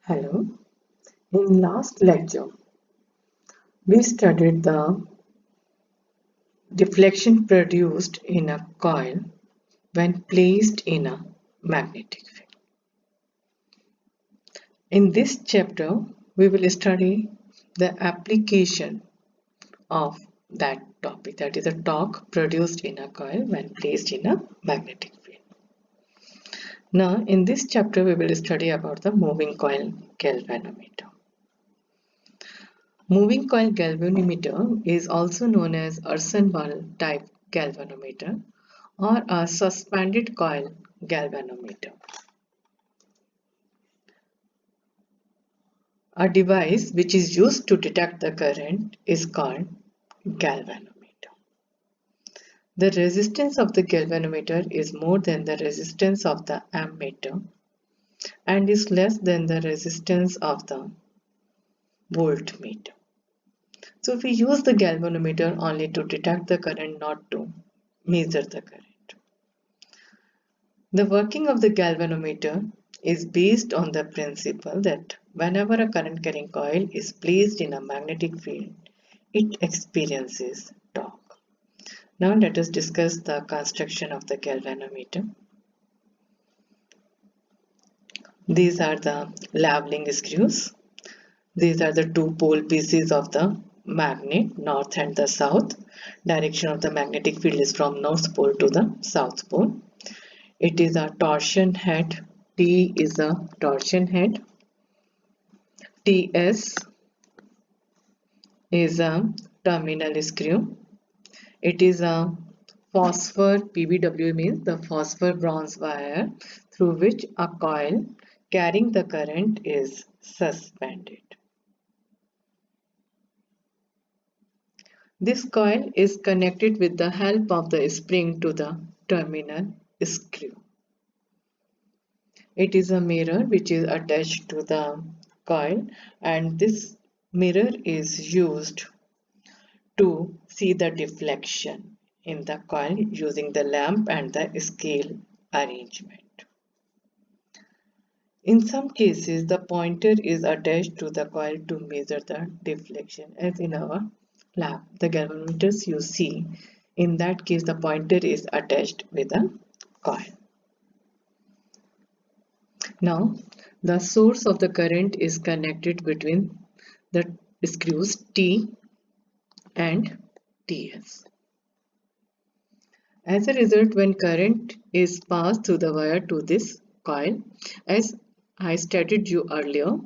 Hello. In last lecture, we studied the deflection produced in a coil when placed in a magnetic field. In this chapter, we will study the application of that topic, that is, the torque produced in a coil when placed in a magnetic field. Now, in this chapter, we will study about the moving coil galvanometer. Moving coil galvanometer is also known as Ursenball type galvanometer or a suspended coil galvanometer. A device which is used to detect the current is called galvanometer. The resistance of the galvanometer is more than the resistance of the ammeter and is less than the resistance of the voltmeter. So we use the galvanometer only to detect the current, not to measure the current. The working of the galvanometer is based on the principle that whenever a current carrying coil is placed in a magnetic field, it experiences torque. Now let us discuss the construction of the galvanometer. These are the leveling screws. These are the two pole pieces of the magnet, north and the south. Direction of the magnetic field is from north pole to the south pole. It is a torsion head. T is a torsion head. TS is a terminal screw. It is a phosphor, PBW means the phosphor bronze wire through which a coil carrying the current is suspended. This coil is connected with the help of the spring to the terminal screw. It is a mirror which is attached to the coil, and this mirror is used to see the deflection in the coil using the lamp and the scale arrangement. In some cases, the pointer is attached to the coil to measure the deflection, as in our lab. The galvanometers you see, in that case, the pointer is attached with a coil. Now, the source of the current is connected between the screws T and TS. As a result, when current is passed through the wire to this coil, as I stated you earlier,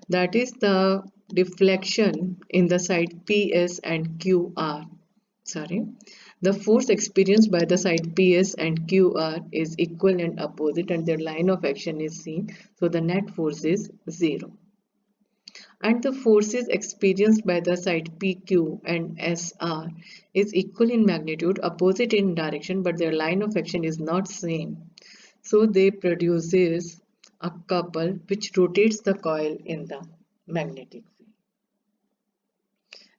that is the deflection in the side PS and QR. The force experienced by the side PS and QR is equal and opposite, and their line of action is seen. So the net force is 0. And the forces experienced by the side PQ and SR is equal in magnitude, opposite in direction, but their line of action is not same. So they produces a couple which rotates the coil in the magnetic field.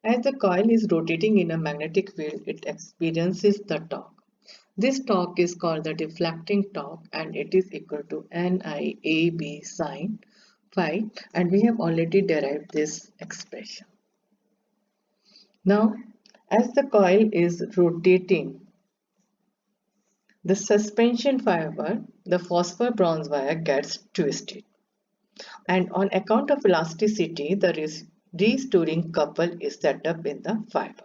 As the coil is rotating in a magnetic field, it experiences the torque. This torque is called the deflecting torque, and it is equal to NIAB sine phi, and we have already derived this expression. Now, as the coil is rotating, the suspension fiber, the phosphor bronze wire, gets twisted, and on account of elasticity, the restoring couple is set up in the fiber.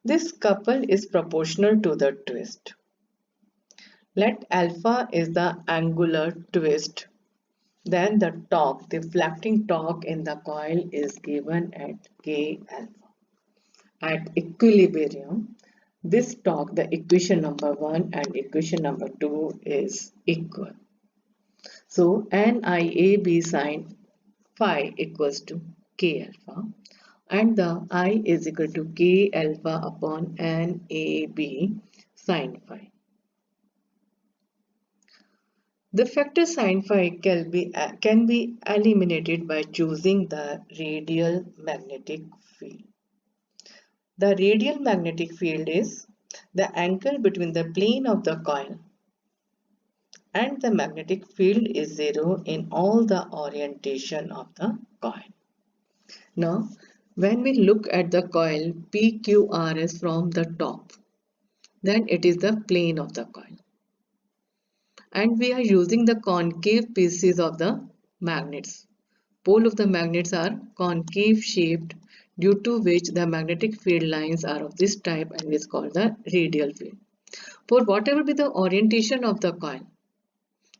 This couple is proportional to the twist. Let alpha is the angular twist. Then the torque, deflecting torque in the coil is given at K alpha. At equilibrium, this torque, the equation number 1 and equation number 2 is equal. So NIAB sine phi equals to K alpha, and the I is equal to K alpha upon NAB sine phi. The factor sine phi can be eliminated by choosing the radial magnetic field. The radial magnetic field is the angle between the plane of the coil and the magnetic field is 0 in all the orientation of the coil. Now, when we look at the coil PQRS from the top, then it is the plane of the coil. And we are using the concave pieces of the magnets. Pole of the magnets are concave shaped, due to which the magnetic field lines are of this type and is called the radial field. For whatever be the orientation of the coil,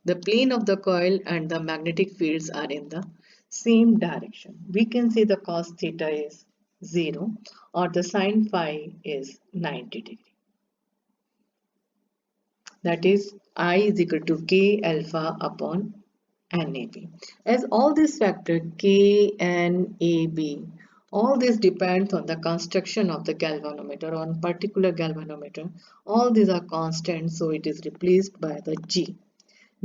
the plane of the coil and the magnetic fields are in the same direction. We can say the cos theta is 0 or the sin phi is 90 degree. That is I is equal to K alpha upon NAB. As all these factors K, N, A, B, all this depends on the construction of the galvanometer, on particular galvanometer. All these are constant, so it is replaced by the G.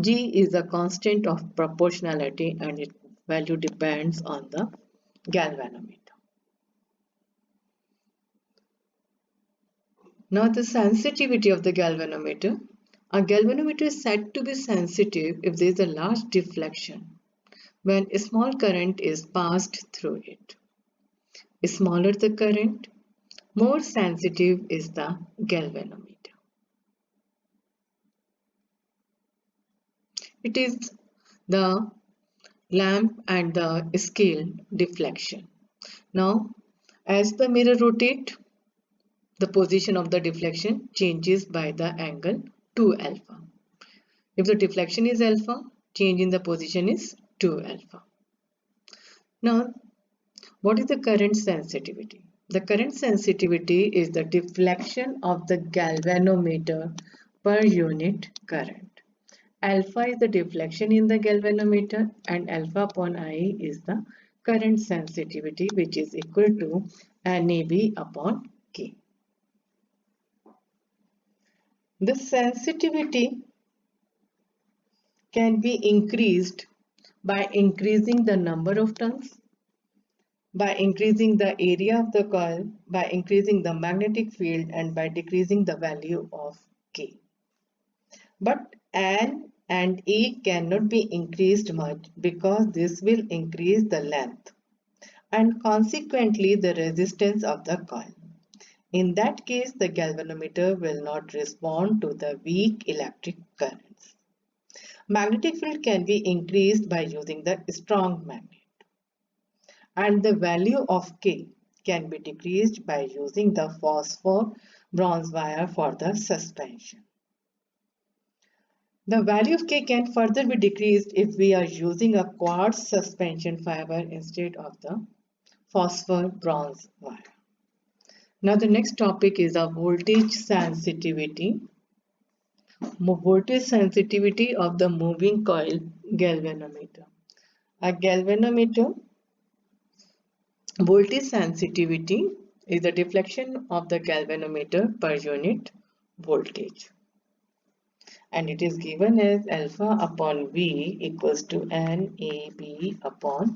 G is a constant of proportionality and its value depends on the galvanometer. Now the sensitivity of the galvanometer. A galvanometer is said to be sensitive if there is a large deflection when a small current is passed through it. Smaller the current, more sensitive is the galvanometer. It is the lamp and the scale deflection. Now, as the mirror rotates, the position of the deflection changes by the angle 2 alpha. If the deflection is alpha, change in the position is 2 alpha. Now, what is the current sensitivity? The current sensitivity is the deflection of the galvanometer per unit current. Alpha is the deflection in the galvanometer and alpha upon I is the current sensitivity, which is equal to NAB upon K. The sensitivity can be increased by increasing the number of turns, by increasing the area of the coil, by increasing the magnetic field, and by decreasing the value of K. But N and E cannot be increased much because this will increase the length and consequently the resistance of the coil. In that case, the galvanometer will not respond to the weak electric currents. Magnetic field can be increased by using the strong magnet, and the value of K can be decreased by using the phosphor bronze wire for the suspension. The value of K can further be decreased if we are using a quartz suspension fiber instead of the phosphor bronze wire. Now the next topic is a voltage sensitivity. Voltage sensitivity of the moving coil galvanometer. A galvanometer voltage sensitivity is the deflection of the galvanometer per unit voltage. And it is given as alpha upon V equals to NAB upon